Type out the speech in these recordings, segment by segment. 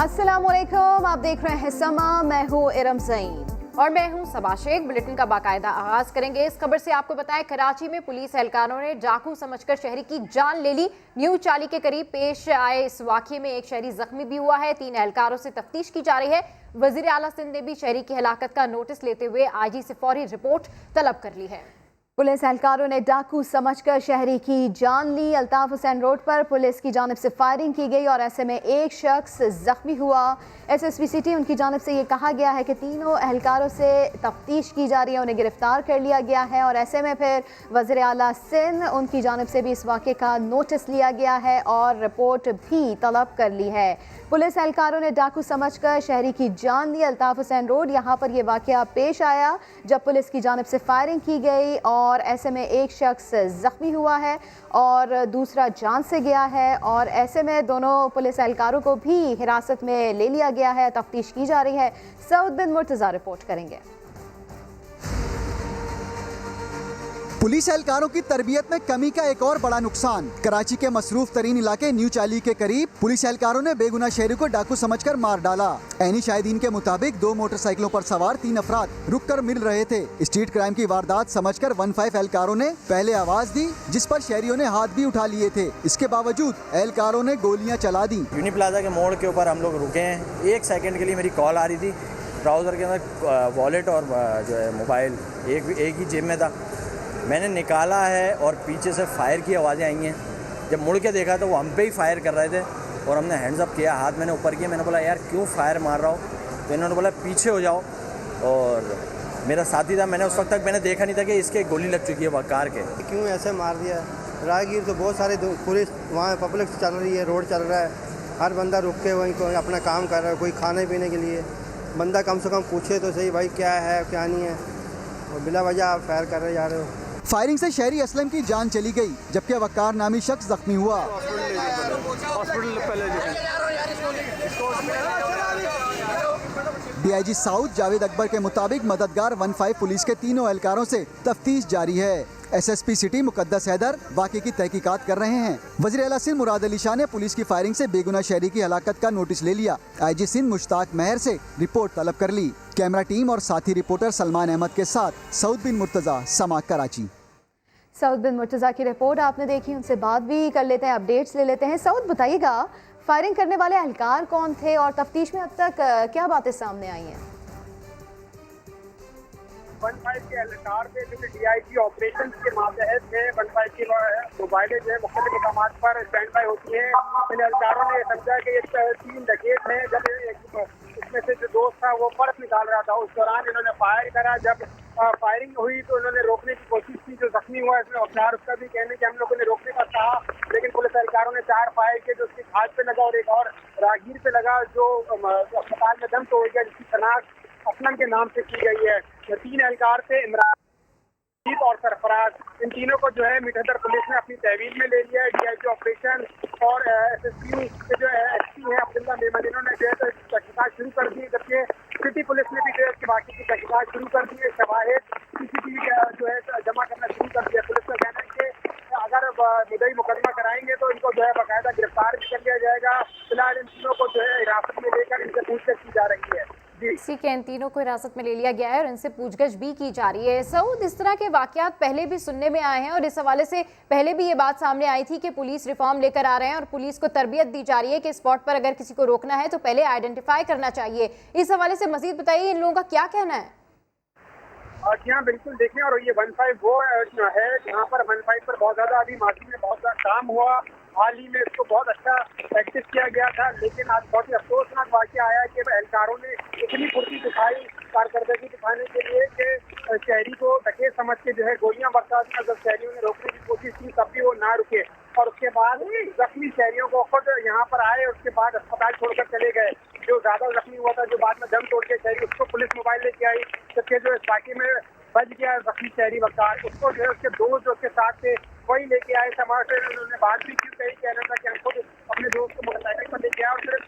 अस्सलाम वालेकुम, आप देख रहे हैं समा, मैं हूँ इरम ज़ईन और मैं हूं सबा शेख। बुलेटिन का बाकायदा आगाज करेंगे। इस खबर से आपको बताएं, कराची में पुलिस एहलकारों ने डाकू समझकर शहरी की जान ले ली। न्यू चाली के करीब पेश आए इस वाक़ये में एक शहरी जख्मी भी हुआ है। 3 एहलकारों से तफ्तीश की जा रही है। वज़ीर आला सिंध ने भी शहरी की हलाकत का नोटिस लेते हुए आईजी से फौरी रिपोर्ट तलब कर ली है। पुलिस एहलकारों ने डाकू समझकर शहरी की जान ली। अल्ताफ हुसैन रोड पर पुलिस की जानिब से फायरिंग की गई और ऐसे में एक शख्स जख्मी हुआ। SSP सिटी उनकी जानिब से ये कहा गया है कि तीनों एहलकारों से तफ्तीश की जा रही है, उन्हें गिरफ्तार कर लिया गया है और ऐसे में फिर वज़ीर आला सिंध उनकी जानिब से भी इस वाक़े का नोटिस लिया गया है और रिपोर्ट भी तलब कर ली है। पुलिस एहलकारों ने डाकू समझकर शहरी की जान ली। अल्ताफ हुसैन रोड यहाँ पर यह वाक़या पेश आया जब पुलिस की जानिब से फायरिंग की गई और ऐसे में एक शख्स ज़ख्मी हुआ है और दूसरा जान से गया है और ऐसे में दोनों पुलिस एहलकारों को भी हिरासत में ले लिया गया है। तफ्तीश की जा रही है। सऊद बिन मुर्तज़ा रिपोर्ट करेंगे। पुलिस एहलकारों की तरबियत में कमी का एक और बड़ा नुकसान। कराची के मसरूफ तरीन इलाके न्यू चाली के करीब पुलिस एहलकारों ने बेगुनाह शहरी को डाकू समझकर मार डाला। ऐनी शाहिदीन के मुताबिक 2 मोटरसाइकिलों पर सवार 3 अफराद रुक कर मिल रहे थे। स्ट्रीट क्राइम की वारदात समझकर 15 एहलकारों ने पहले आवाज दी, जिस पर शहरियों ने हाथ भी उठा लिए थे। इसके बावजूद एहलकारों ने गोलियां चला दी। यूनी प्लाजा के मोड़ के ऊपर हम लोग रुके हैं। 1 सेकंड के लिए मेरी कॉल आ रही थी। ट्राउज़र के अंदर वॉलेट और जो है मोबाइल एक ही जेब में था। मैंने निकाला है और पीछे से फायर की आवाज़ें आई हैं। जब मुड़ के देखा तो वो हम पे ही फायर कर रहे थे और हमने हैंड्स अप किया, हाथ मैंने ऊपर किया। मैंने बोला यार क्यों फायर मार रहा हो, तो इन्होंने बोला पीछे हो जाओ। और मेरा साथी था, मैंने उस वक्त तक मैंने देखा नहीं था कि इसके गोली लग चुकी है वह कार के। क्यों ऐसे मार दिया? राहगीर तो बहुत सारे, पुलिस वहाँ पब्लिक चल रही है, रोड चल रहा है, हर बंदा रुक के वहीं कोई अपना काम कर रहा है, कोई खाने पीने के लिए। बंदा कम से कम पूछे तो सही भाई क्या है क्या नहीं है, और बिला वजह आप फायर कर रहे जा रहे हो। फायरिंग से शहरी असलम की जान चली गई, जबकि वकार नामी शख्स जख्मी हुआ। DIG साउथ जावेद अकबर के मुताबिक मददगार 15 पुलिस के तीनों एहलकारों से तफ्तीश जारी है। SSP सिटी मुकद्दस हैदर वाक़े की तहकीकात कर रहे हैं। वज़ीर आला सिंध मुराद अली शाह ने पुलिस की फायरिंग से बेगुनाह शहरी की हलाकत का नोटिस ले लिया। IG सिंध मुश्ताक मेहर से रिपोर्ट तलब कर ली। कैमरा टीम और साथी रिपोर्टर सलमान अहमद के साथ सऊद बिन मुर्तज़ा, समा, कराची। सऊद बिन मुर्तज़ा की रिपोर्ट आपने देखी, उनसे बात भी कर लेते हैं, अपडेट्स ले लेते हैं। सऊद बताइएगा, फायरिंग करने वाले एहलकार कौन थे और तफ्तीश में अब तक क्या बातें सामने आई हैं? 15 के एहलकार थे जो कि DIG ऑपरेशन के मातहत थे। 15 की मोबाइलें जो है मुख्तलिफ मकामात पर स्टैंड बाई होती हैं। इन एहलकारों ने समझा कि 3 डकैत हैं। जब इसमें से जो दोस्त था वो पर्स निकाल रहा था, उस दौरान इन्होंने फायर करा। जब फायरिंग हुई तो इन्होंने रोकने की कोशिश की। जो जख्मी हुआ इसमें अवतार, उसका भी कहने कि हम लोगों ने रोकने का कहा, लेकिन पुलिस एहलकारों ने 4 फायर किए, जो उसकी खाद पे लगा और एक और राहगीर पे लगा, जो अस्पताल में दम तोड़ गया, जिसकी शनाख्त असलम के नाम से की गई है। 3 एहलकार थे, इमरान और सरफराज। इन तीनों को जो है मिठहदर पुलिस ने अपनी तहवील में ले लिया है। DIG ऑपरेशन और SSP के जो SP हैं अब्दुल्ला मेमन, इन्होंने जो है तहकीकात शुरू कर दी, जबकि सिटी पुलिस ने भी जो है इसके बाकी की तहकीकात शुरू कर दी है। शवाहिद CCTV जो है जमा करना शुरू कर दिया। पुलिस का कहना है कि अगर मुद्दई मुकदमा कराएंगे तो इनको जो है बाकायदा गिरफ्तार भी कर लिया जाएगा। फिलहाल इन तीनों को जो है हिरासत में लेकर इनसे पूछताछ की जा रही है। इसी के इन तीनों को हिरासत में ले लिया गया है और इनसे पूछगछ भी की जा रही है। सऊद, इस तरह के वाकयात पहले भी सुनने में आए हैं और इस हवाले से पहले भी ये बात सामने आई थी कि पुलिस रिफॉर्म लेकर आ रहे हैं और पुलिस को तरबियत दी जा रही है कि स्पॉट पर अगर किसी को रोकना है तो पहले आइडेंटिफाई करना चाहिए। इस हवाले से मजीद बताइए, इन लोगों का क्या कहना है? जी हाँ, बिल्कुल देखें, और ये 15 वो है जहाँ पर 15 पर बहुत ज़्यादा अभी माजी में बहुत ज़्यादा काम हुआ। हाल ही में इसको बहुत अच्छा प्रैक्टिस किया गया था, लेकिन आज बहुत ही अफसोसनाक वाक़या आया कि एहलकारों ने इतनी फुर्ती दिखाई, कारकर्दगी दिखाने के लिए कि शहरी को डकैत समझ के जो है गोलियां बरसा दी। जब शहरियों ने रोकने की कोशिश की तब भी वो ना रुके और उसके बाद जख्मी शहरियों को खुद यहाँ पर आए, उसके बाद अस्पताल छोड़कर चले गए। जो ज़्यादा जख्मी हुआ था, जो बाद में दम तोड़ के शहरी, उसको पुलिस मोबाइल लेके आई, जबकि जो इस वाक़े में बच गया जख्मी शहरी वकार, उसको जो है उसके दोस्त जो उसके साथ थे वही लेके आए। समाज से उन्होंने बात भी की, कहीं कहना था कि हम खुद अपने दोस्त को मोटरसाइकिल पर लेके आए और सिर्फ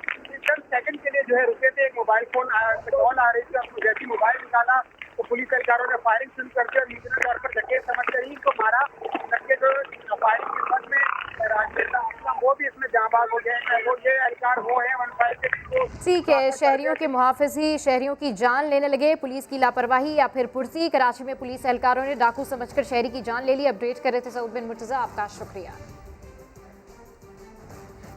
चंद सेकंड के लिए जो है रुके थे। एक मोबाइल फोन कॉल आ रही थी, जैसी मोबाइल निकाला तो पुलिस एहलकारों ने फायरिंग शुरू कर दी और मीडिया तौर पर डकैत समझ कर ही को मारा, जबकि जो फायरिंग के बाद में राजनेता वो भी इसमें जांबाज हो गए हैं। वो ये एहलकार वो हैं 156 ठीक है, शहरियों के मुहाफिज ही शहरियों की जान लेने लगे। पुलिस की लापरवाही या फिर पुरसी। कराची में पुलिस एहलकारों ने डाकू समझकर शहरी की जान ले ली। अपडेट कर रहे थे सऊद बिन मुर्तजा, आपका शुक्रिया।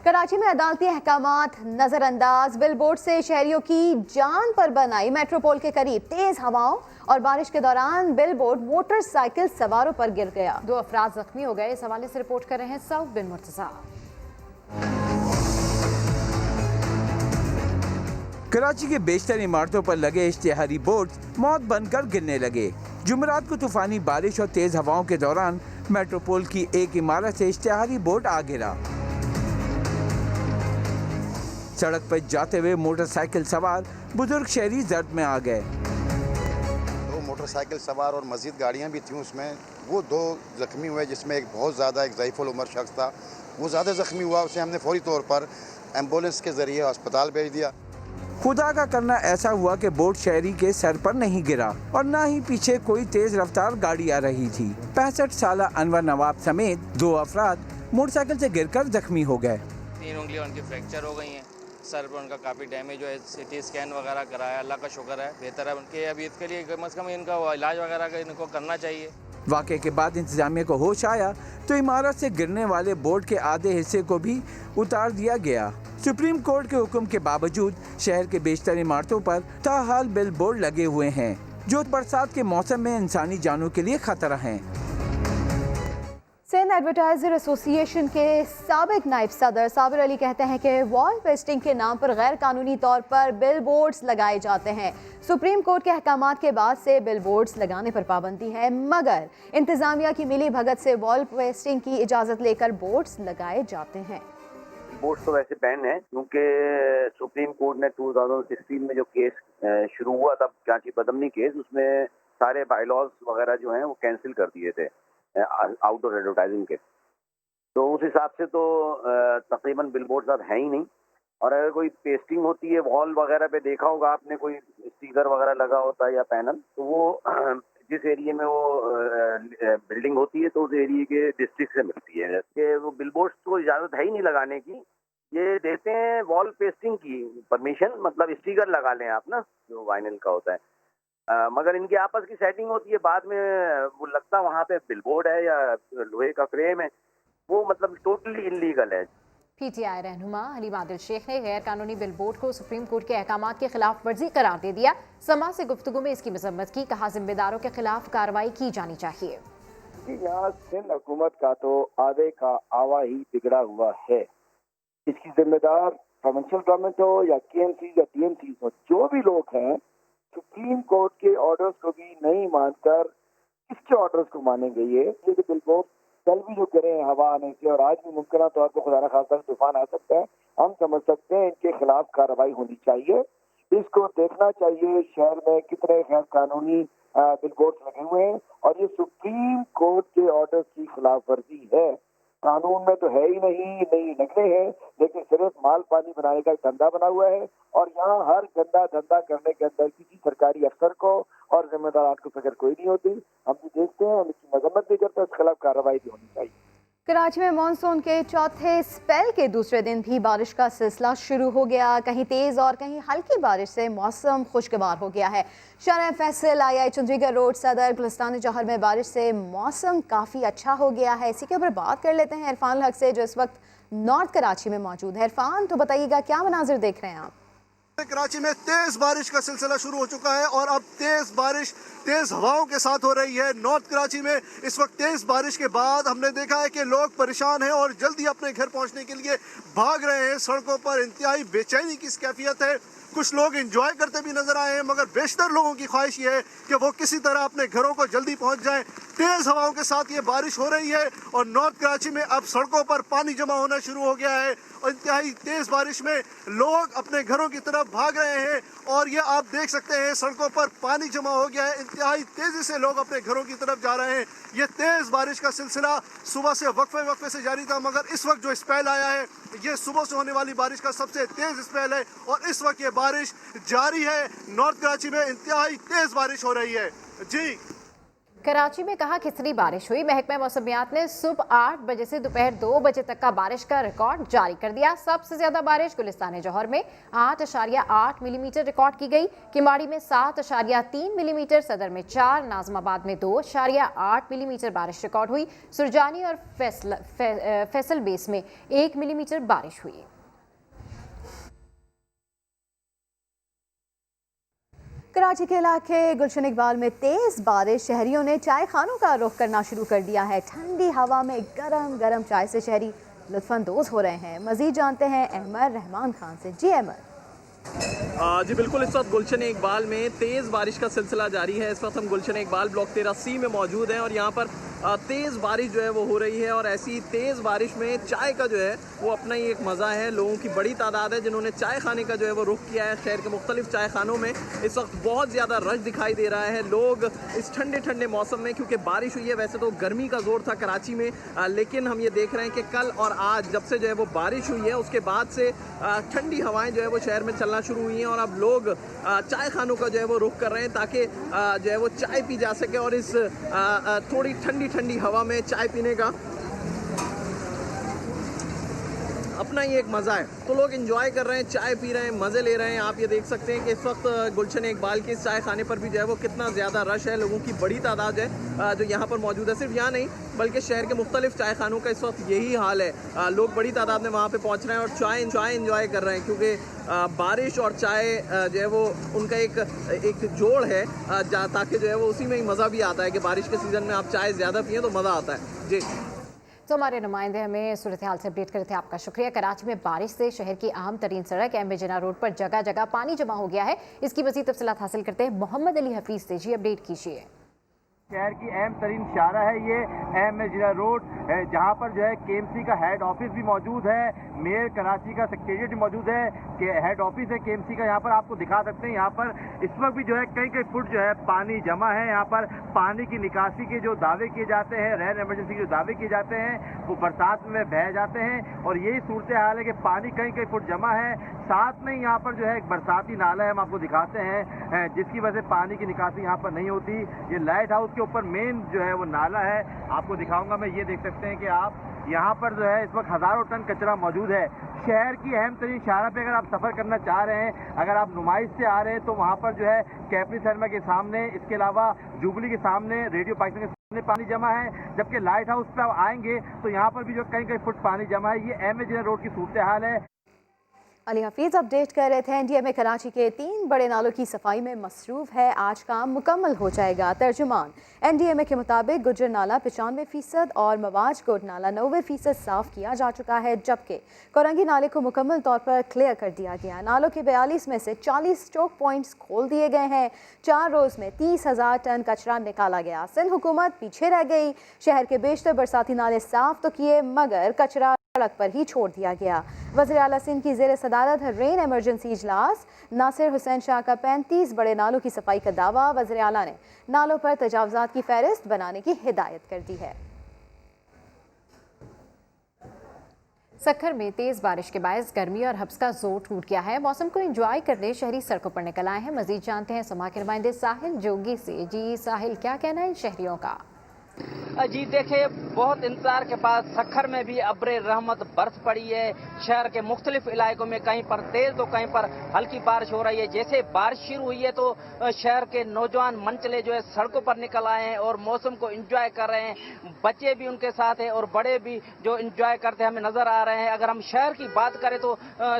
कराची में अदालती अहकामात नजरअंदाज, बिलबोर्ड से शहरियों की जान पर बनाई। मेट्रोपोल के करीब तेज हवाओं और बारिश के दौरान बिलबोर्ड मोटरसाइकिल सवारों पर गिर गया। 2 अफराद जख्मी हो गए। इस हवाले से रिपोर्ट कर रहे हैं सऊद बिन मुर्तजा। कराची के बेशतर इमारतों पर लगे इश्तिहारी बोर्ड मौत बनकर गिरने लगे। जुमेरात को तूफानी बारिश और तेज हवाओं के दौरान मेट्रोपोल की एक इमारत से इश्तिहारी बोर्ड आ गिरा। सड़क पर जाते हुए मोटरसाइकिल सवार बुजुर्ग शहरी जर्द में आ गए। 2 मोटरसाइकिल सवार और मज़ीद गाड़ियां भी थीं उसमें। वो 2 ज़ख्मी हुए, जिसमें एक बहुत ज़्यादा एक ज़ईफ़ुल उमर शख्स था, वो ज़्यादा ज़ख्मी हुआ। उसे हमने फौरी तौर पर एम्बुलेंस के ज़रिए अस्पताल भेज दिया। खुदा का करना ऐसा हुआ कि बोर्ड शहरी के सर पर नहीं गिरा और ना ही पीछे कोई तेज रफ्तार गाड़ी आ रही थी। 65 साल अनवर नवाब समेत 2 अफराद मोटरसाइकिल से गिरकर जख्मी हो गए। 3 उंगलियां उनकी फ्रैक्चर हो गई हैं। सर पर उनका काफ़ी डैमेज हुआ है। CT स्कैन वगैरह कराया, अल्लाह का शुक्र है बेहतर है उनके। अभी इसके लिए कम से कम इनका इलाज वगैरह इनको करना चाहिए। वाक़े के बाद इंतजामिया को होश आया तो इमारत से गिरने वाले बोर्ड के आधे हिस्से को भी उतार दिया गया। सुप्रीम कोर्ट के हुक्म के बावजूद शहर के बेशतर इमारतों पर ताहाल बिल बोर्ड लगे हुए हैं जो बरसात के मौसम में इंसानी जानों के लिए खतरा हैं। सिंध एडवर्टाइजर एसोसिएशन के साबिक नायब सदर साबिर अली कहते हैं कि वॉल पेस्टिंग के नाम पर गैर कानूनी तौर पर बिल बोर्ड्स लगाए जाते हैं। सुप्रीम कोर्ट के अहकामात के बाद से बिल बोर्ड्स लगाने पर पाबंदी है, मगर इंतजामिया की मिली भगत से वॉल पेस्टिंग की इजाज़त लेकर बोर्ड्स लगाए जाते हैं। बोर्ड्स तो वैसे बैन है क्योंकि सुप्रीम कोर्ट ने 2016 में जो केस शुरू हुआ था, कराची बदमनी केस, उसमें सारे बायलॉज वगैरह जो हैं वो कैंसिल कर दिए थे आउटडोर एडवर्टाइजिंग के। तो उस हिसाब से तो तकरीबन बिलबोर्ड्स अब है ही नहीं। और अगर कोई पेस्टिंग होती है वॉल वगैरह पे, देखा होगा आपने, कोई स्टिकर वगैरह लगा होता है या पैनल, तो वो जिस एरिया में वो बिल्डिंग होती है तो उस एरिया के डिस्ट्रिक्ट से मिलती है। कि वो बिलबोर्ड्स को इजाज़त है ही नहीं लगाने की। ये देते हैं वॉल पेस्टिंग की परमिशन, मतलब स्टिकर लगा लें आप ना, जो वाइनिल का होता है। मगर इनकी आपस की सेटिंग होती है, बाद में वो लगता वहाँ पे बिलबोर्ड है या लोहे का फ्रेम है, वो मतलब टोटली इलीगल है। PTI रहनुमा हलीम आदिल शेख ने गैर कानूनी बिलबोर्ड को सुप्रीम कोर्ट के अहकामात के खिलाफ वर्जी करार दे दिया। समा से गुफ्तगू में इसकी मजम्मत की। कहा जिम्मेदारों के खिलाफ कार्रवाई की जानी चाहिए। यहाँ सिंध हुकूमत का तो आधे का आवा ही बिगड़ा हुआ है। इसकी जिम्मेदार प्रोविंशियल गवर्नमेंट हो या KMC या TMC हो, जो भी लोग हैं, सुप्रीम कोर्ट के ऑर्डर्स को भी नहीं मानकर किसके ऑर्डर्स को मानेंगे? ये बिलबोर्ड कल भी जो गिरे हैं हवा आने से, और आज भी मुमकिन तौर पर खुदा न खास्ता तूफान आ सकता है, हम समझ सकते हैं इनके खिलाफ कार्रवाई होनी चाहिए। इसको देखना चाहिए शहर में कितने गैर कानूनी बिलबोर्ड्स लगे हुए हैं, और ये सुप्रीम कोर्ट के ऑर्डर्स की खिलाफ वर्जी है। कानून में तो है ही नहीं लगने हैं, लेकिन सिर्फ माल पानी बनाने का धंधा बना हुआ है। और यहाँ हर गंदा धंधा करने के अंदर किसी सरकारी अफसर को और जिम्मेदार को फिक्र कोई नहीं होती। हम भी देखते हैं, हम इसकी मजम्मत भी करते हैं, इसके खिलाफ कार्रवाई भी होनी चाहिए। कराची में मानसून के चौथे स्पेल के दूसरे दिन भी बारिश का सिलसिला शुरू हो गया। कहीं तेज़ और कहीं हल्की बारिश से मौसम खुशगवार हो गया है। शहर फैसल, II चंद्रीगढ़ रोड, सदर, गुलिस्तान जौहर में बारिश से मौसम काफ़ी अच्छा हो गया है। इसी के ऊपर बात कर लेते हैं इरफान हक से, जो इस वक्त नॉर्थ कराची में मौजूद है। इरफान, तो बताइएगा क्या मनाजिर देख रहे हैं आप? कराची में तेज बारिश का सिलसिला शुरू हो चुका है और अब तेज बारिश तेज हवाओं के साथ हो रही है। नॉर्थ कराची में इस वक्त तेज बारिश के बाद हमने देखा है कि लोग परेशान हैं और जल्दी अपने घर पहुंचने के लिए भाग रहे हैं। सड़कों पर इंतहाई बेचैनी की कैफियत है। कुछ लोग एंजॉय करते भी नजर आए हैं, मगर बेशतर लोगों की ख्वाहिश ये है कि वो किसी तरह अपने घरों को जल्दी पहुंच जाएं। तेज हवाओं के साथ ये बारिश हो रही है और नॉर्थ कराची में अब सड़कों पर पानी जमा होना शुरू हो गया है और इंतहाई तेज बारिश में लोग अपने घरों की तरफ भाग रहे हैं। और ये आप देख सकते हैं, सड़कों पर पानी जमा हो गया है। इंतहाई तेजी से लोग अपने घरों की तरफ जा रहे हैं। ये तेज बारिश का सिलसिला सुबह से वक्फे से जारी था, मगर इस वक्त जो स्पेल आया है, ये सुबह से होने वाली बारिश का सबसे तेज स्पेल है और इस वक्त ये बारिश जारी है। नॉर्थ कराची में इंतहाई तेज बारिश हो रही है। जी, कराची में कहा खिसरी बारिश हुई। महकमा मौसमियात ने सुबह 8 बजे से दोपहर 2 बजे तक का बारिश का रिकॉर्ड जारी कर दिया। सबसे ज्यादा बारिश गुलिस्तान जौहर में 8.8 मिलीमीटर रिकॉर्ड की गई। किमाड़ी में 7.3 मिलीमीटर, सदर में 4, नाजमाबाद में 2.8 मिलीमीटर बारिश रिकॉर्ड हुई। सुरजानी और फैसल बेस में 1 मिलीमीटर बारिश हुई। कराची के इलाके गुलशन इकबाल में तेज बारिश, शहरियों ने चाय खानों का रुख करना शुरू कर दिया है। ठंडी हवा में गरम गरम चाय से शहरी लुत्फानंदोज हो रहे हैं। मजीद जानते हैं अहमद रहमान खान से। जी अहमद। जी बिल्कुल, इस वक्त गुलशन इकबाल में तेज़ बारिश का सिलसिला जारी है। इस वक्त हम गुलशन इकबाल ब्लॉक 13C में मौजूद हैं और यहाँ पर तेज़ बारिश जो है वो हो रही है और ऐसी तेज़ बारिश में चाय का जो है वो अपना ही एक मज़ा है। लोगों की बड़ी तादाद है जिन्होंने चाय खाने का जो है वो रुख किया है। शहर के मुख्तलिफ चाय खानों में इस वक्त बहुत ज़्यादा रश दिखाई दे रहा है। लोग इस ठंडे ठंडे मौसम में, क्योंकि बारिश हुई है, वैसे तो गर्मी का जोर था कराची में, लेकिन हम ये देख रहे हैं कि कल और आज जब से जो है वो बारिश हुई है उसके बाद से ठंडी हवाएँ जो है वो शहर में चलना शुरू हुई हैं और अब लोग चाय खानों का जो है वो रुख कर रहे हैं ताकि जो है वो चाय पी जा सके। और इस थोड़ी ठंडी ठंडी हवा में चाय पीने का अपना ही एक मज़ा है। तो लोग एंजॉय कर रहे हैं, चाय पी रहे हैं, मज़े ले रहे हैं। आप ये देख सकते हैं कि इस वक्त गुलशन इकबाल के इस चाय खाने पर भी जो है वो कितना ज़्यादा रश है। लोगों की बड़ी तादाद है जो यहाँ पर मौजूद है। सिर्फ यहाँ नहीं बल्कि शहर के मुख्तलिफ चाय खानों का इस वक्त यही हाल है। लोग बड़ी तादाद में वहाँ पर पहुँच रहे हैं और चाय एंजॉय कर रहे हैं, क्योंकि बारिश और चाय जो है वो उनका एक जोड़ है ताकि जो है वो उसी में ही मज़ा भी आता है कि बारिश के सीज़न में आप चाय ज़्यादा पिएँ तो मज़ा आता है। जी, तो हमारे नुमाइंदे हमें सूरत हाल से अपडेट कर रहे थे, आपका शुक्रिया। कराची में बारिश से शहर की अहम तरीन सड़क एम ए जिन्ना रोड पर जगह जगह पानी जमा हो गया है। इसकी मज़ीद तफसीलात हासिल करते हैं मोहम्मद अली हफीज़ से। जी अपडेट कीजिए। शहर की अहम तरीन शारा है ये एम ए जिन्ना रोड, जहाँ पर जो है KMC का हेड ऑफिस भी मौजूद है, मेयर कराची का सेक्रेटरीट भी मौजूद है, कि हेड ऑफिस है KMC का। यहाँ पर आपको दिखा सकते हैं, यहाँ पर इस वक्त भी जो है कई फुट जो है पानी जमा है। यहाँ पर पानी की निकासी के जो दावे किए जाते हैं, रेन एमरजेंसी के जो दावे किए जाते हैं, वो बरसात में बह जाते हैं और यही सूरत हाल है कि पानी कई फुट जमा है। साथ में यहाँ पर जो है एक बरसाती नाला है, हम आपको दिखाते हैं, जिसकी वजह से पानी की निकासी यहाँ पर नहीं होती। ये लाइट हाउस के ऊपर मेन जो है वो नाला है, आपको दिखाऊंगा मैं। ये देख सकते हैं कि आप यहाँ पर जो है इस वक्त हज़ारों टन कचरा मौजूद है। शहर की अहम तरीन शाहरा पे अगर आप सफ़र करना चाह रहे हैं, अगर आप नुमाइश से आ रहे हैं, तो वहाँ पर जो है कैपरी सिनेमा के सामने, इसके अलावा जुबली के सामने, रेडियो पाकिस्तान के सामने पानी जमा है। जबकि लाइट हाउस पे आप आएंगे तो यहाँ पर भी जो कई फुट पानी जमा है। ये एम ए जिन्ना रोड की सूरत हाल है। अली हफीज़ अपडेट कर रहे थे। NDMA कराची के 3 बड़े नालों की सफाई में मसरूफ़ है, आज काम मुकम्मल हो जाएगा। तर्जुमान NDMA के मुताबिक गुजर नाला 95% और मवाज कोट नाला 90% साफ़ किया जा चुका है, जबकि कोरंगी नाले को मुकम्मल तौर पर क्लियर कर दिया गया। नालों के 42 में से 40 चौक पॉइंट्स खोल दिए गए हैं। 4 रोज़ में 30,000 टन कचरा निकाला गया। सिंध हुकूमत पीछे रह गई। शहर के बेशतर बरसाती नाले साफ़ तो किए, मगर कचरा सड़क पर ही छोड़ दिया गया। वज़ीर आला सिंध की ज़ेर सदारत रेन एमरजेंसी इजलास, नासिर हुसैन शाह का 35 बड़े नालों की सफाई का दावा। वज़ीर आला ने नालों पर तजावुज़ात की फहरिस्त बनाने की हिदायत कर दी है। सखर में तेज बारिश के बायस गर्मी और हब्स का जोर टूट गया है। मौसम को एंजॉय करने शहरी सड़कों पर निकल आए हैं। मजीद जानते हैं समा के नुमाइंदे साहिल जोगी से। जी साहिल, क्या कहना है इन शहरियों का? जी देखिए, बहुत इंतजार के बाद सखर में भी अब्रे रहमत बरस पड़ी है। शहर के मुख्तलिफ इलाकों में कहीं पर तेज तो कहीं पर हल्की बारिश हो रही है। जैसे बारिश शुरू हुई है तो शहर के नौजवान मनचले जो है सड़कों पर निकल आए हैं और मौसम को एंजॉय कर रहे हैं। बच्चे भी उनके साथ हैं और बड़े भी जो एंजॉय करते हमें नजर आ रहे हैं। अगर हम शहर की बात करें तो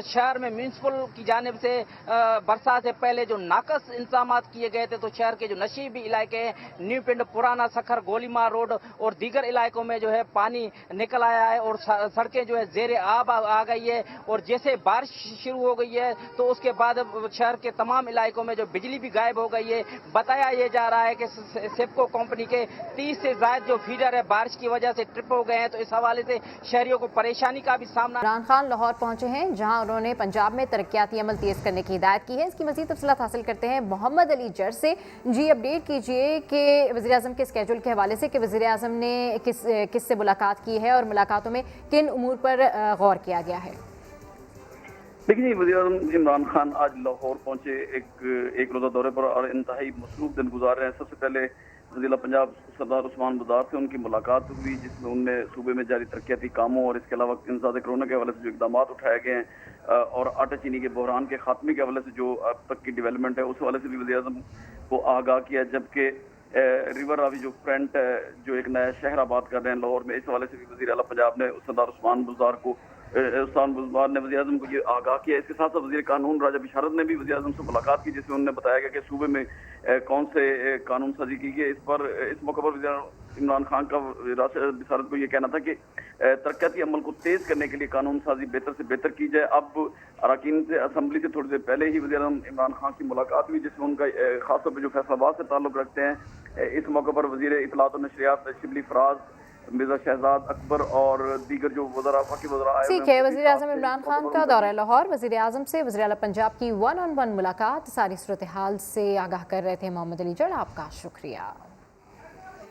शहर में म्यूनसिपल की जानिब से बरसात से पहले जो नाकस इंतजाम किए गए थे, तो शहर के जो नशीबी इलाके हैं, न्यू पिंड, पुराना सखर, गोलीमार रोड और दीगर इलाकों में जो है पानी निकल आया है और सड़कें जो है जेर आब आ गई है। और जैसे बारिश शुरू हो गई है तो उसके बाद शहर के तमाम इलाकों में जो बिजली भी गायब हो गई है। बताया ये जा रहा है कि सेप्को कंपनी के 30 से ज्यादा जो फीडर है बारिश की वजह से ट्रिप हो गए हैं, तो इस हवाले से शहरियों को परेशानी का भी सामना। इमरान खान लाहौर पहुंचे हैं, जहां उन्होंने पंजाब में तरक्याती अमल तेज करने की हिदायत की है। इसकी मज़ीद तफसीलात हासिल करते हैं मोहम्मद अली जर से। जी अपडेट कीजिए कि वज़ीर आज़म के स्केड्यूल के हवाले से कि वज़ीर आज़म ने किससे मुलाकात की है और मुलाकातों में किन उमूर पर गौर किया गया है? देखिए, वज़ीर-ए-आज़म इमरान खान आज लाहौर पहुंचे एक रोज़ा दौरे पर और इंतहाई मसरूफ दिन गुजार रहे हैं। सबसे पहले वज़ीर पंजाब सरदार उस्मान बुज़दार से उनकी मुलाकात हुई, जिसमें उनने सूबे में जारी तरक्याती कामों और इसके अलावा इंसदाद कोरोना के हवाले से जो इकदाम उठाए गए हैं और आटा चीनी के बहरान के खात्मे के हवाले से जो अब तक की डेवलपमेंट है उस हवाले से भी वज़ीर आज़म को आगाह किया। जबकि रिवर रावी जो फ्रंट जो एक नया शहर आबाद कर रहे हैं लाहौर में, इस हवाले से भी वज़ीर आला पंजाब ने सरदार उस्मान बुज़दार ने वज़ीर आज़म को ये आगाह किया। इसके साथ साथ वज़ीर कानून राजा बिशारत ने भी वज़ीर आज़म से मुलाकात की, जिसमें उन्होंने बताया गया कि सूबे में कौन से कानून साजी की गई। इस मौके पर वज़ीर इमरान खान का राजा बिशारत को ये कहना था कि तरक्याती अमल को तेज़ करने के लिए कानून साजी बेहतर से बेहतर की जाए। अब अरकान से असम्बली से थोड़ी देर पहले ही वज़ीर आज़म इमरान खान की मुलाकात हुई, जिसमें उनका खासतौर पर जो फैसलाबाद से ताल्लुक़ रखते हैं। इस मौके पर वज़ीर इत्तलात और नशरियात शिबली फराज, मिर्जा शहजाद अकबर और दीगर जो वज़रा बाकी वज़रा आए। ठीक है, वज़ीर आज़म इमरान खान का दौरा लाहौर, वज़ीर आज़म से वज़ीर आला पंजाब की 1-on-1 मुलाकात, सारी सूरत हाल से आगाह कर रहे थे मोहम्मद अली जड़, आपका शुक्रिया।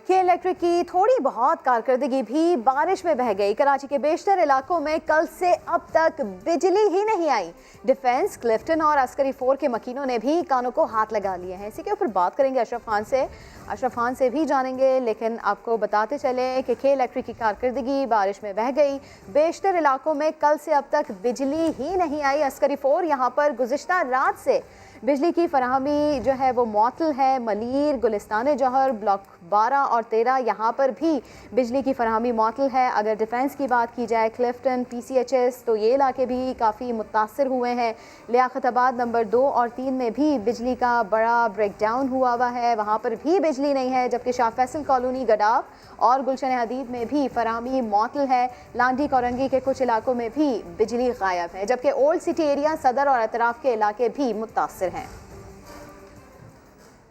के इलेक्ट्रिक की थोड़ी बहुत कारकर्दगी भी बारिश में बह गई। कराची के बेशतर इलाकों में कल से अब तक बिजली ही नहीं आई। डिफेंस, क्लिफ्टन और अस्करी 4 के मकीनों ने भी कानों को हाथ लगा लिए हैं। इसी के ऊपर बात करेंगे अशरफ खान से भी जानेंगे, लेकिन आपको बताते चले कि के इलेक्ट्रिक की कारकर्दगी बारिश में बह गई। बेशतर इलाकों में कल से अब तक बिजली ही नहीं आई। अस्करी 4 यहाँ पर गुज़िश्ता रात से बिजली की फराहमी जो है वो मुअत्तल है। मलीर, गुलिस्तान जौहर, ब्लॉक 12 और 13 यहाँ पर भी बिजली की फराहमी मुअत्तल है। अगर डिफेंस की बात की जाए, क्लिफ्टन, PCHS, तो ये इलाके भी काफ़ी मुतासर हुए हैं। लियाकताबाद नंबर 2 और 3 में भी बिजली का बड़ा ब्रेकडाउन हुआ है, वहाँ पर भी बिजली नहीं है। जबकि शाह फैसल कॉलोनी, गडाफ और गुलशन हदीद में भी फराहमी मुअत्तल है। लांडी कोरंगी के कुछ इलाकों में भी बिजली गायब है, जबकि ओल्ड सिटी एरिया, सदर और अतराफ के इलाके भी मुतासर हैं।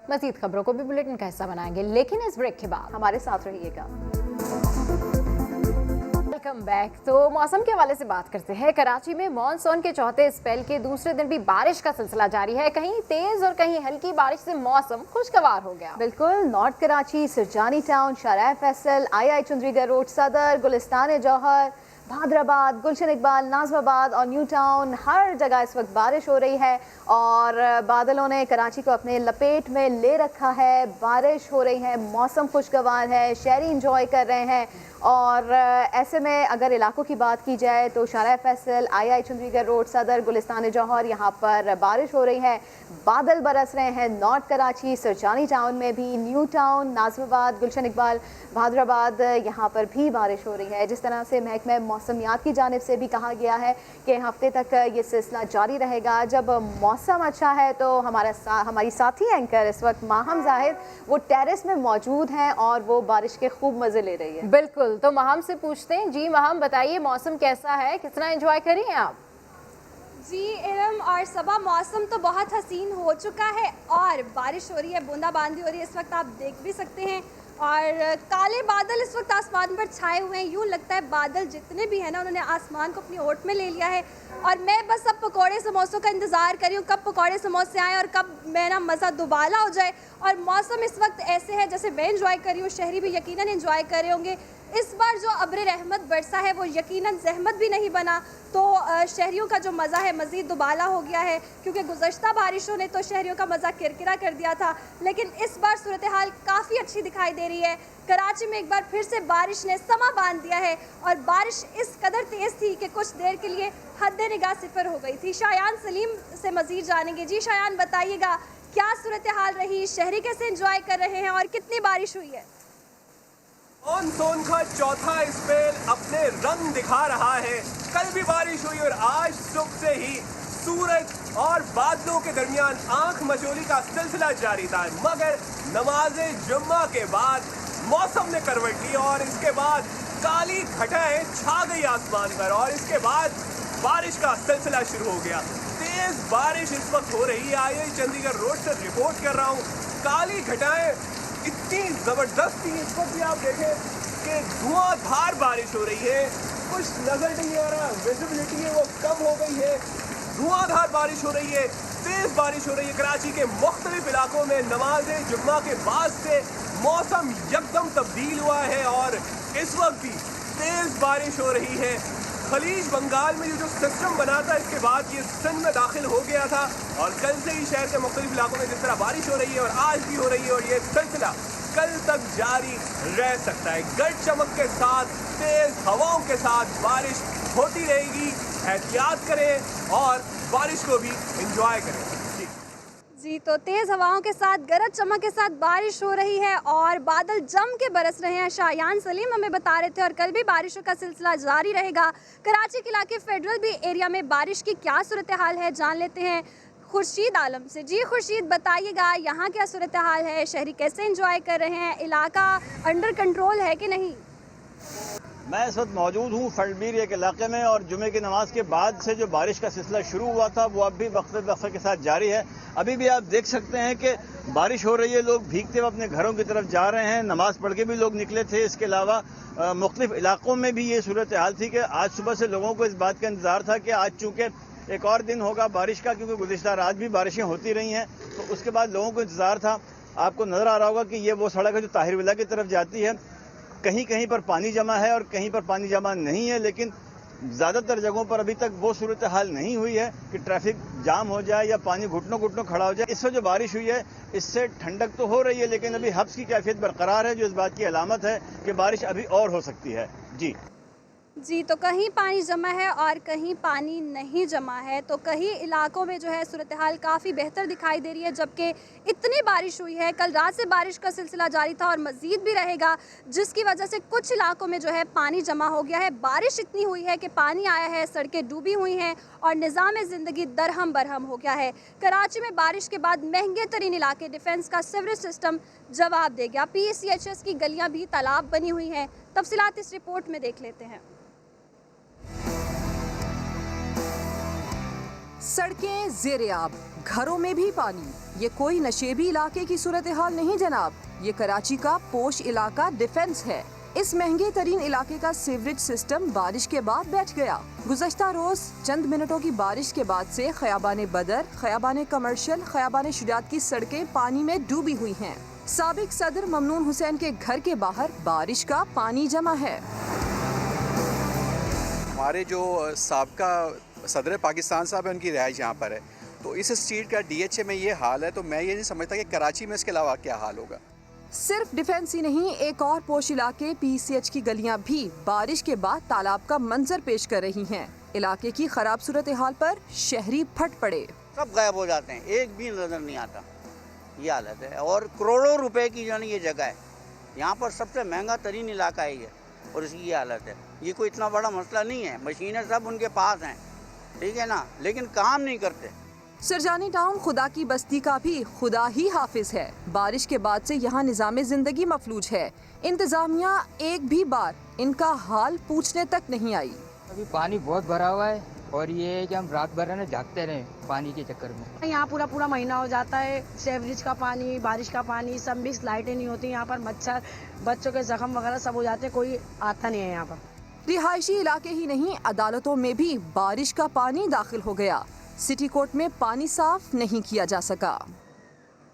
मज़ीद खबरों को भी बुलेटिन का हिस्सा बनाएंगे, लेकिन इस ब्रेक के बाद हमारे साथ रहिएगा। Welcome back. तो मौसम के हवाले से बात करते हैं। कराची में मॉनसून के चौथे स्पेल के दूसरे दिन भी बारिश का सिलसिला जारी है। कहीं तेज और कहीं हल्की बारिश से मौसम खुशगवार हो गया। बिल्कुल, नॉर्थ कराची, सुरजानी टाउन, शाहराह फैसल, आई चुंदरीगढ़ रोड, सदर, गुलिस्तान जौहर, भादराबाद, गुलशन इकबाल, नाज़माबाद और न्यू टाउन, हर जगह इस वक्त बारिश हो रही है और बादलों ने कराची को अपने लपेट में ले रखा है। बारिश हो रही है, मौसम खुशगवार है, शहरी इंजॉय कर रहे हैं। और ऐसे में अगर इलाकों की बात की जाए तो शाहराह फैसल, आई चुंदरीगढ़ रोड, सदर, गुलिस्तान जौहर, यहाँ पर बारिश हो रही है, बादल बरस रहे हैं। नॉर्थ कराची, सुरजानी टाउन में भी, न्यू टाउन, नाज़माबाद, गुलशन इकबाल, भादराबाद, यहाँ पर भी बारिश हो रही है। जिस तरह से महकमा मौसमियात की जानिब से भी कहा गया है कि हफ्ते तक ये सिलसिला जारी रहेगा। जब मौसम अच्छा है तो हमारी साथी एंकर इस वक्त माहम जाहिद वो टेरेस में मौजूद हैं और वो बारिश के खूब मज़े ले रही है। बिल्कुल, तो माहम से पूछते हैं। जी माहम, बताइए मौसम कैसा है, कितना एंजॉय कर रही हैं आप? जी इरम और सबा, मौसम तो बहुत हसीन हो चुका है और बारिश हो रही है, बूंदाबांदी हो रही है, इस वक्त आप देख भी सकते हैं। और काले बादल इस वक्त आसमान पर छाए हुए हैं। यूँ लगता है बादल जितने भी हैं ना, उन्होंने आसमान को अपनी ओट में ले लिया है। और मैं बस अब पकौड़े समोसों का इंतज़ार कर रही हूँ, कब पकौड़े समोसे आएँ और कब मेरा मज़ा दुबाला हो जाए। और मौसम इस वक्त ऐसे है जैसे मैं इंजॉय कर रही हूँ, शहरी भी यकीनन इंजॉय कर रहे होंगे। इस बार जो अब्र रहमत बरसा है वो यकीनन जहमत भी नहीं बना, तो शहरियों का जो मज़ा है मज़ीद दुबाला हो गया है। क्योंकि गुज़श्ता बारिशों ने तो शहरियों का मज़ा किरकिरा कर दिया था, लेकिन इस बार सूरत हाल काफ़ी अच्छी दिखाई दे रही है। कराची में एक बार फिर से बारिश ने समा बांध दिया है और बारिश इस कदर तेज़ थी कि कुछ देर के लिए हद निगाह सिफर हो गई थी। शायान सलीम से मज़ीद जानेंगे। जी शायान, बताइएगा क्या सूरत हाल रही, शहरी कैसे एंजॉय कर रहे हैं और कितनी बारिश हुई है? मॉनसून का चौथा स्पेल अपने रंग दिखा रहा है। कल भी बारिश हुई और आज सुबह से ही सूरज और बादलों के दरमियान आंख मचोली का सिलसिला जारी था, मगर नमाज जुम्मा के बाद मौसम ने करवट ली और इसके बाद काली घटाएं छा गई आसमान पर और इसके बाद बारिश का सिलसिला शुरू हो गया। तेज बारिश इस वक्त हो रही है। आई चंडीगढ़ रोड से रिपोर्ट कर रहा हूँ। काली घटाएं इतनी जबरदस्त थी, इस वक्त भी आप देखें कि धुआंधार बारिश हो रही है, कुछ नजर नहीं आ रहा, विजिबिलिटी है वो कम हो गई है। धुआंधार बारिश हो रही है, तेज बारिश हो रही है। कराची के मुख्तलिफ इलाकों में नमाज जुम्मा के बाद से मौसम यकदम तब्दील हुआ है और इस वक्त भी तेज बारिश हो रही है। खलीज बंगाल में ये जो सिस्टम बना था, इसके बाद ये सिंध में दाखिल हो गया था और कल से ही शहर के मुख्तलिफ इलाकों में जिस तरह बारिश हो रही है और आज भी हो रही है और ये सिलसिला कल तक जारी रह सकता है। गर्ज चमक के साथ तेज हवाओं के साथ बारिश होती रहेगी। एहतियात करें और बारिश को भी एंजॉय करें। जी, तो तेज़ हवाओं के साथ गरज चमक के साथ बारिश हो रही है और बादल जम के बरस रहे हैं। शायान सलीम हमें बता रहे थे और कल भी बारिशों का सिलसिला जारी रहेगा। कराची के इलाके फेडरल बी एरिया में बारिश की क्या सूरत हाल है जान लेते हैं खुर्शीद आलम से। जी खुर्शीद, बताइएगा यहाँ क्या सूरत हाल है, शहरी कैसे एंजॉय कर रहे हैं, इलाका अंडर कंट्रोल है कि नहीं? मैं इस वक्त मौजूद हूँ फलबीर एक इलाके में और जुमे की नमाज के बाद से जो बारिश का सिलसिला शुरू हुआ था वो अब भी वक्त के साथ जारी है। अभी भी आप देख सकते हैं कि बारिश हो रही है, लोग भीगते हुए अपने घरों की तरफ जा रहे हैं, नमाज पढ़ के भी लोग निकले थे। इसके अलावा मुख्तलिफ इलाकों में भी ये सूरत हाल थी कि आज सुबह से लोगों को इस बात का इंतजार था कि आज चूँकि एक और दिन होगा बारिश का, क्योंकि गुज़िश्ता रात भी बारिशें होती रही हैं, तो उसके बाद लोगों को इंतज़ार था। आपको नज़र आ रहा होगा कि ये वो सड़क है जो ताहिर विला की तरफ जाती है। कहीं कहीं पर पानी जमा है और कहीं पर पानी जमा नहीं है, लेकिन ज़्यादातर जगहों पर अभी तक वो सूरत हाल नहीं हुई है कि ट्रैफिक जाम हो जाए या पानी घुटनों घुटनों खड़ा हो जाए। इस वक्त जो बारिश हुई है इससे ठंडक तो हो रही है, लेकिन अभी हब्स की कैफियत बरकरार है, जो इस बात की अलामत है कि बारिश अभी और हो सकती है। जी, तो कहीं पानी जमा है और कहीं पानी नहीं जमा है, तो कई इलाकों में जो है सूरत हाल काफ़ी बेहतर दिखाई दे रही है। जबकि इतनी बारिश हुई है, कल रात से बारिश का सिलसिला जारी था और मज़ीद भी रहेगा, जिसकी वजह से कुछ इलाकों में जो है पानी जमा हो गया है। बारिश इतनी हुई है कि पानी आया है, सड़कें डूबी हुई हैं और निज़ाम ज़िंदगी दरहम बरहम हो गया है। कराची में बारिश के बाद महंगे तरीन इलाके डिफेंस का सीवरेज सिस्टम जवाब दे गया। PCHS की गलियाँ भी तालाब बनी हुई हैं। तफसीलात इस रिपोर्ट में देख लेते हैं। सड़कें ज़ेरे आब, घरों में भी पानी। ये कोई नशेबी इलाके की सूरत हाल नहीं जनाब, ये कराची का पोश इलाका डिफेंस है। इस महंगे तरीन इलाके का सीवरेज सिस्टम बारिश के बाद बैठ गया। गुज़श्ता रोज चंद मिनटों की बारिश के बाद से खयाबान बदर, खयाबान कमर्शियल, खयाबान शुजात की सड़कें पानी में डूबी हुई हैं। साबिक सदर ममनून हुसैन के घर के बाहर बारिश का पानी जमा है। हमारे जो साबका सदर पाकिस्तान साहब है उनकी रिहाइश यहाँ पर है, तो इस स्ट्रीट का DHA में ये हाल है, तो मैं ये नहीं समझता कि कराची में इसके अलावा क्या हाल होगा। सिर्फ डिफेंस ही नहीं, एक और पोश इलाके PCH की गलियां भी बारिश के बाद तालाब का मंजर पेश कर रही हैं। इलाके की खराब सूरत हाल पर शहरी फट पड़े। सब गायब हो जाते हैं, एक भी नजर नहीं आता, ये हालत है। और करोड़ों रुपए की जानी ये जगह है, यहाँ पर सबसे महंगा तरीन इलाका है ये, और इसकी ये हालत है। ये कोई इतना बड़ा मसला नहीं है, मशीनें सब उनके पास हैं, ठीक है ना, लेकिन काम नहीं करते। सरजानी टाउन खुदा की बस्ती का भी खुदा ही हाफिज है। बारिश के बाद से यहाँ निज़ाम ज़िंदगी मफलूज है। इंतजामिया एक भी बार इनका हाल पूछने तक नहीं आई। अभी पानी बहुत भरा हुआ है और ये है कि हम रात भर ना जागते रहे पानी के चक्कर में। यहाँ पूरा महीना हो जाता है, सेवरेज का पानी, बारिश का पानी, सब मिक्स, लाइटें नहीं होती यहाँ पर, मच्छर, बच्चों के जख्म वगैरह सब हो जाते हैं, कोई आता नहीं है यहाँ पर। रिहायशी इलाके ही नहीं, अदालतों में भी बारिश का पानी दाखिल हो गया। सिटी कोर्ट में पानी साफ नहीं किया जा सका।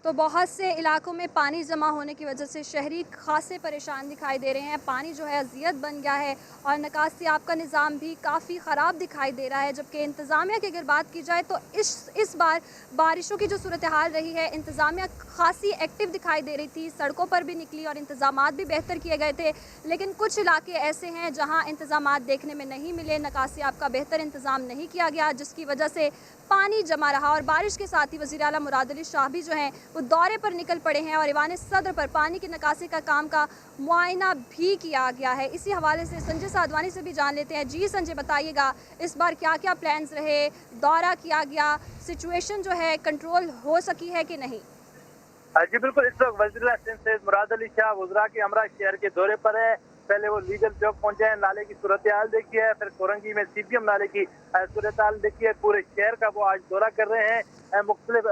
तो बहुत से इलाकों में पानी जमा होने की वजह से शहरी खासे परेशान दिखाई दे रहे हैं। पानी जो है अजियत बन गया है और निकासियाब का निज़ाम भी काफ़ी ख़राब दिखाई दे रहा है। जबकि इंतज़ामिया की अगर बात की जाए तो इस बार बारिशों की जो सूरत हाल रही है, इंतज़ामिया खासी एक्टिव दिखाई दे रही थी, सड़कों पर भी निकली और इंतज़ामात भी बेहतर किए गए थे। लेकिन कुछ इलाके ऐसे हैं जहाँ इंतज़ामात देखने में नहीं मिले, निकासियाब का बेहतर इंतज़ाम नहीं किया गया, जिसकी वजह से पानी जमा रहा। और बारिश के साथ ही वज़ीर आला मुराद अली शाह भी जो हैं वो दौरे पर निकल पड़े हैं और ईवान सदर पर पानी की निकासी का काम का मुआयना भी किया गया है। इसी हवाले से संजय साधवानी से भी जान लेते हैं। जी संजय, बताइएगा इस बार क्या क्या प्लान्स रहे, दौरा किया गया, सिचुएशन जो है कंट्रोल हो सकी है कि नहीं? जी बिल्कुल, इस वक्त वज़ीर आला सिंध सैयद मुराद अली शाह वज़रा के हमरा शहर के दौरे पर है। पहले वो लीगल चौक पहुंचे हैं, नाले की सूरत हाल देखी है, फिर कोरंगी में CPM नाले की सूरत हाल देखी है। पूरे शहर का वो आज दौरा कर रहे हैं। मुख्तलिफ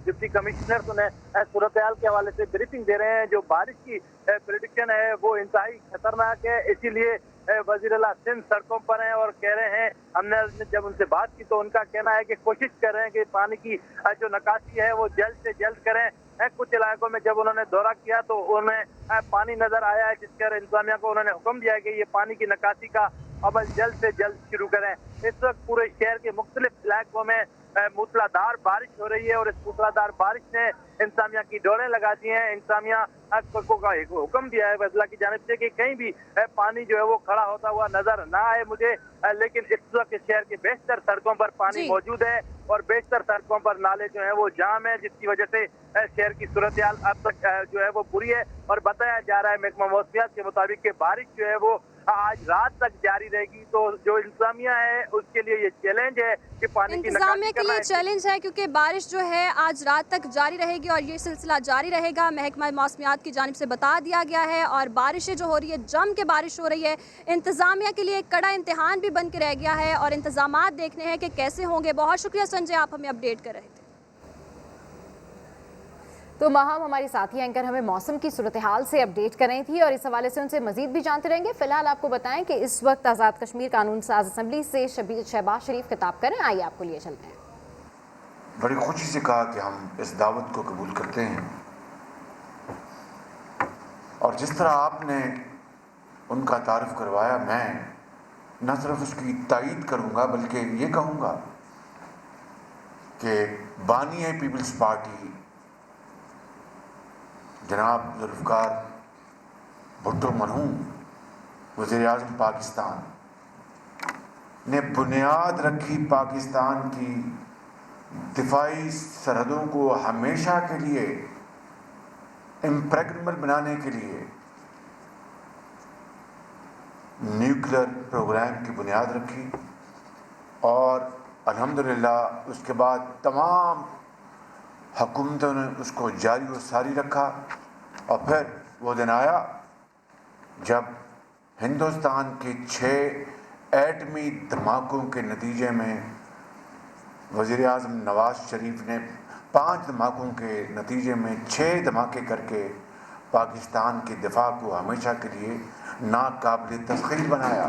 डिप्टी कमिश्नर उन्हें सूरत हाल के हवाले से ब्रीफिंग दे रहे हैं। जो बारिश की प्रेडिक्शन है वो इंतहाई खतरनाक है, इसीलिए वज़ीर आला सिंध सड़कों पर हैं और कह रहे हैं, हमने जब उनसे बात की तो उनका कहना है कि कोशिश कर रहे हैं कि पानी की जो निकासी है वो जल्द से जल्द करें। कुछ इलाकों में जब उन्होंने दौरा किया तो उन्हें पानी नजर आया है, जिसके इंतजामिया को उन्होंने हुक्म दिया कि ये पानी की निकासी का अमल जल्द से जल्द शुरू करें। इस वक्त पूरे शहर के मुख्तलिफ इलाकों में मूसलाधार बारिश हो रही है और इस मूसलाधार बारिश ने इंतजामिया की डोरें लगा दी हैं। इंतजामिया को एक हुक्म दिया है वज़ला की जानिब से कि कहीं भी पानी जो है वो खड़ा होता हुआ नजर ना आए मुझे, लेकिन इस वक्त शहर के बेशतर सड़कों पर पानी मौजूद है और बेशतर सड़कों पर नाले जो है वो जाम है, जिसकी वजह से शहर की सूरत हाल अब तक जो है वो बुरी है। और बताया जा रहा है महकमा मौसमियात के मुताबिक कि बारिश जो है वो आज रात तक जारी रहेगी। तो जो इंतजामिया है उसके लिए ये चैलेंज है कि पानी की इंतजामिया के लिए चैलेंज है, क्योंकि बारिश जो है आज रात तक जारी रहेगी और ये सिलसिला जारी रहेगा। महकमा मौसमियात की जानिब से बता दिया गया है और बारिशें जो हो रही है, जम के बारिश हो रही है। इंतजामिया के लिए एक कड़ा इम्तिहान भी बन के रह गया है और इंतजामात देखने हैं कि कैसे होंगे। बहुत शुक्रिया संजय, आप हमें अपडेट कर रहे थे। तो माहम हमारी साथी एंकर हमें मौसम की सूरत हाल से अपडेट कर रही थी और इस हवाले से उनसे मजीद भी जानते रहेंगे। फिलहाल आपको बताएं कि इस वक्त आज़ाद कश्मीर कानून साज असम्बली से शहबाज शरीफ खिताब करें। आइए आपको लिए चलते हैं। बड़ी खुशी से कहा कि हम इस दावत को कबूल करते हैं और जिस तरह आपने उनका तारुफ करवाया, मैं न सिर्फ उसकी तायीद करूँगा बल्कि ये कहूँगा कि बानी है पीपल्स पार्टी जनाब जुल्फ़िकार भुट्टो मरहूम वज़ीर आज़म पाकिस्तान ने बुनियाद रखी पाकिस्तान की दिफाई सरहदों को हमेशा के लिए इम्प्रेग्नेबल बनाने के लिए न्यूक्लियर प्रोग्राम की बुनियाद रखी और अल्हम्दुलिल्लाह उसके बाद तमाम हुकूमतों ने उसको जारी व सारी रखा। और फिर वो दिन आया जब हिंदुस्तान के 6 एटमी धमाकों के नतीजे में वज़ीर आज़म नवाज शरीफ ने 5 धमाकों के नतीजे में 6 धमाके करके पाकिस्तान के दिफा को हमेशा के लिए नाकाबिल तस्खीर बनाया।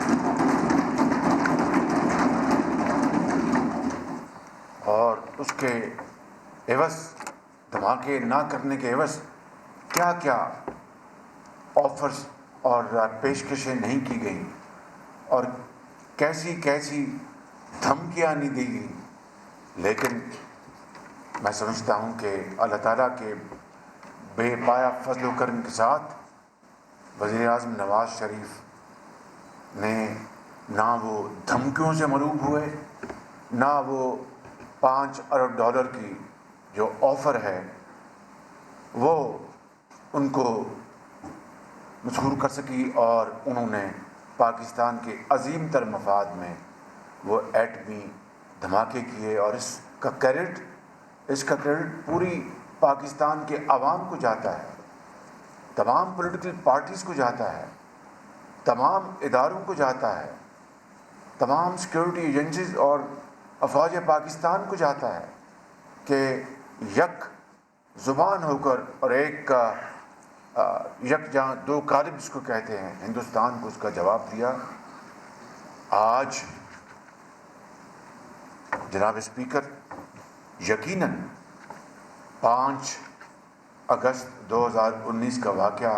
और उसके एवज़ धमाके ना करने के एवज़ क्या क्या ऑफर्स और पेशकशें नहीं की गई और कैसी कैसी धमकियाँ नहीं दी गई। लेकिन मैं समझता हूँ कि अल्लाह ताला के बेपाया फजल व करम के साथ वज़ीर आज़म नवाज शरीफ ने ना वो धमकियों से मरूब हुए, ना वो $5 अरब की जो ऑफ़र है वो उनको मशहूर कर सकी और उन्होंने पाकिस्तान के अजीम तर मफाद में वो एटमी धमाके किए। और इसका क्रेडिट पूरी पाकिस्तान के अवाम को जाता है, तमाम पॉलिटिकल पार्टीज़ को जाता है, तमाम इदारों को जाता है, तमाम सिक्योरिटी एजेंसीज और अफवाज पाकिस्तान को जाता है कि यक ज़ुबान होकर और एक यक जहाँ दो कालिब जिसको कहते हैं, हिंदुस्तान को उसका जवाब दिया। आज जनाब स्पीकर, यकीनन 5 अगस्त 2019 का वाक़या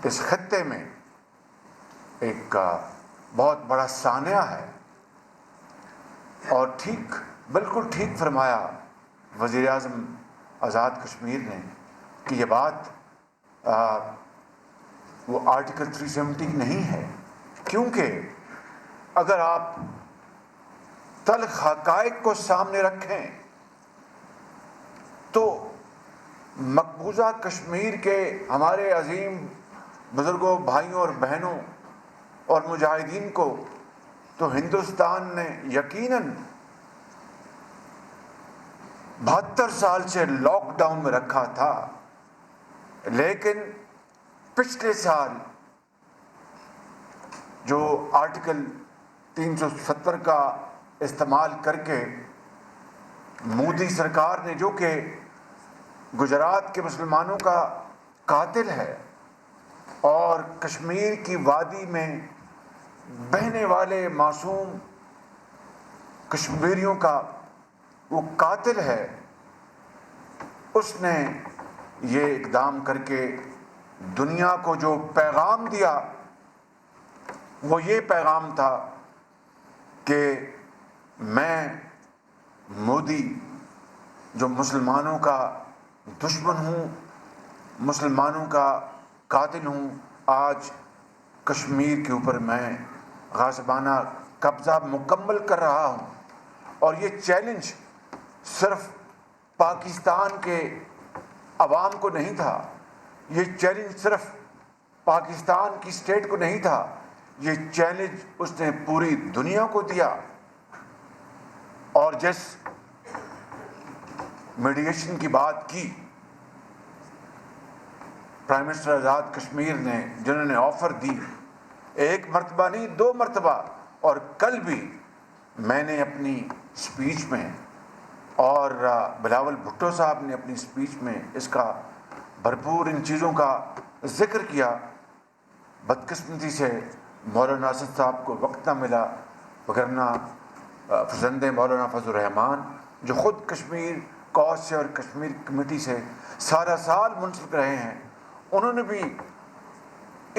इस खत्ते में एक बहुत बड़ा सानिया है और बिल्कुल ठीक फरमाया वज़ीर आज़म आज़ाद कश्मीर ने कि ये बात वो आर्टिकल 370 नहीं है, क्योंकि अगर आप तल्ख़ हक़ाइक़ को सामने रखें तो मकबूजा कश्मीर के हमारे अजीम बुज़ुर्गों, भाइयों और बहनों और मुजाहिदीन को तो हिंदुस्तान ने यकीनन 72 साल से लॉकडाउन में रखा था, लेकिन पिछले साल जो आर्टिकल 370 का इस्तेमाल करके मोदी सरकार ने, जो कि गुजरात के मुसलमानों का कातिल है और कश्मीर की वादी में बहने वाले मासूम कश्मीरियों का वो कातिल है, उसने ये इक़दाम करके दुनिया को जो पैगाम दिया वो ये पैगाम था कि मैं मसूदी जो मुसलमानों का दुश्मन हूँ, मुसलमानों का कातिल हूँ, आज कश्मीर के ऊपर मैं गासिबाना कब्ज़ा मुकम्मल कर रहा हूँ। और ये चैलेंज सिर्फ पाकिस्तान के अवाम को नहीं था, ये चैलेंज सिर्फ पाकिस्तान की स्टेट को नहीं था, ये चैलेंज उसने पूरी दुनिया को दिया। और जिस मीडिएशन की बात की प्राइम मिनिस्टर आज़ाद कश्मीर ने, जिन्होंने ऑफ़र दी, एक मरतबा नहीं 2 मरतबा, और कल भी मैंने अपनी स्पीच में और बिलावल भुट्टो साहब ने अपनी स्पीच में इसका भरपूर इन चीज़ों का जिक्र किया। बदकिस्मती से मौलाना असद साहब को वक्त ना मिला, वगरना फजंदे मौलाना फजल रहमान जो ख़ुद कश्मीर कॉज से और कश्मीर कमेटी से सारा साल मुंसलिक रहे हैं, उन्होंने भी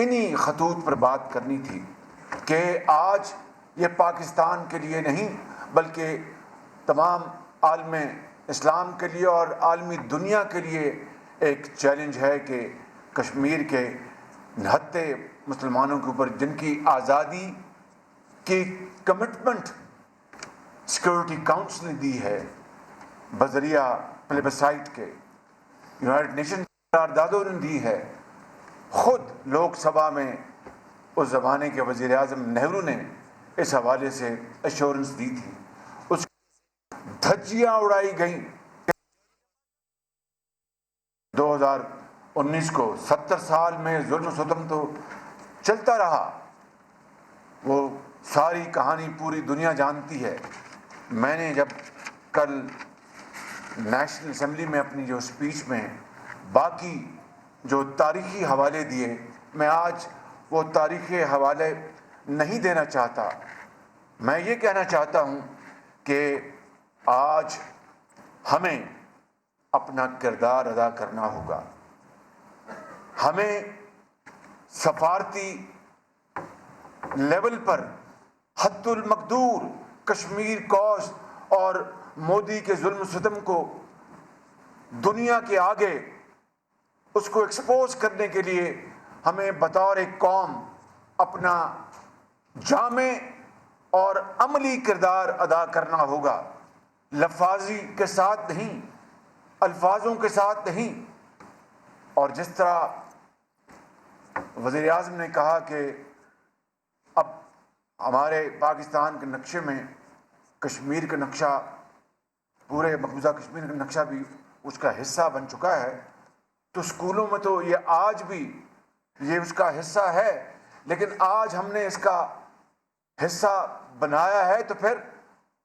इन्हीं खतूत पर बात करनी थी कि आज ये पाकिस्तान के लिए नहीं बल्कि तमाम आलम इस्लाम के लिए और आलमी दुनिया के लिए एक चैलेंज है कि कश्मीर के निहत्ते मुसलमानों के ऊपर जिनकी आज़ादी की कमिटमेंट सिक्योरिटी काउंसिल ने दी है बजरिया प्लेबसाइट के, यूनाइटेड नेशन करारदादों ने दी है, ख़ुद लोकसभा में उस ज़माने के वज़ीर आज़म नेहरू ने इस हवाले से एश्योरेंस दी थी, उस धज्जियाँ उड़ाई गई। 2019 को 70 साल में जुल्म सितम तो चलता रहा, वो सारी कहानी पूरी दुनिया जानती है। मैंने जब कल नेशनल असेंबली में अपनी जो स्पीच में बाकी जो तारीख़ी हवाले दिए, मैं आज वो तारीख़ी हवाले नहीं देना चाहता। मैं ये कहना चाहता हूँ कि आज हमें अपना किरदार अदा करना होगा। हमें सफारती लेवल पर हद्दुल मकदूर कश्मीर कॉज और मोदी के जुल्म सितम को दुनिया के आगे उसको एक्सपोज करने के लिए हमें बतौर एक कौम अपना जामे और अमली किरदार अदा करना होगा। लफाजी के साथ नहीं, अल्फाजों के साथ नहीं। और जिस तरह वज़ीर आज़म ने कहा कि अब हमारे पाकिस्तान के नक्शे में कश्मीर का नक्शा, पूरे मकबूजा कश्मीर का नक्शा भी उसका हिस्सा बन चुका है, तो स्कूलों में तो ये आज भी ये उसका हिस्सा है, लेकिन आज हमने इसका हिस्सा बनाया है तो फिर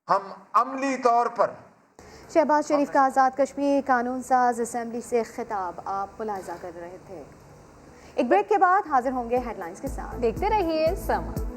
हम अमली तौर पर। शहबाज शरीफ का आज़ाद कश्मीर कानून साज असेंबली से खिताब आप मुलाहिजा कर रहे थे। एक ब्रेक के बाद हाजिर होंगे हेडलाइंस के साथ। देखते रहिए समा।